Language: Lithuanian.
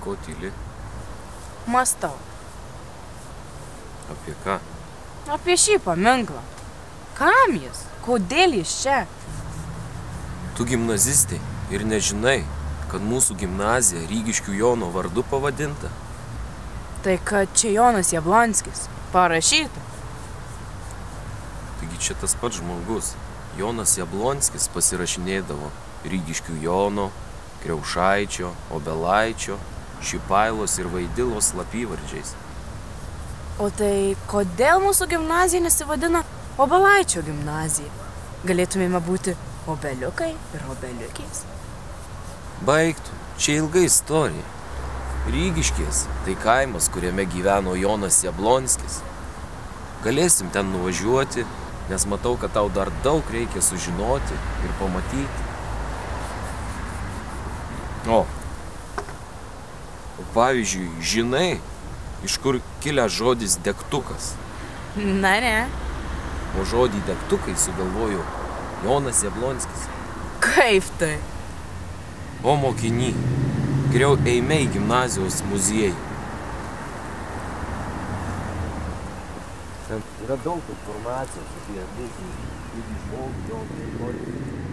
Ko tyli? Mąstau. Apie ką? Apie šį paminklą. Kam jis? Kodėl jis čia? Tu gimnazistė ir nežinai, kad mūsų gimnazija Rygiškių Jono vardu pavadinta. Tai kad čia Jonas Jablonskis. Parašyta. Taigi čia tas pats žmogus. Jonas Jablonskis pasirašinėdavo Rygiškių Jono, Kriaušaičio, Obelaičio, Šipailos ir Vaidilos slapyvardžiais. O tai kodėl mūsų gimnazija nesivadina Obelaičio gimnazija? Galėtumėme būti obeliukai ir obeliukės. Baigtų, čia ilga istorija. Rygiškės tai kaimas, kuriame gyveno Jonas Jablonskis. Galėsim ten nuvažiuoti, nes matau, kad tau dar daug reikia sužinoti ir pamatyti. O pavyzdžiui, žinai, iš kur kilęs žodis degtukas? Na ne. O žodį degtukai sugalvojo Jonas Jablonskis. Kaip tai? O mokiny, geriau eime į gimnazijos muziejų. Ten yra daug informacijos apie mūsų žmogų, Joną Jablonskį.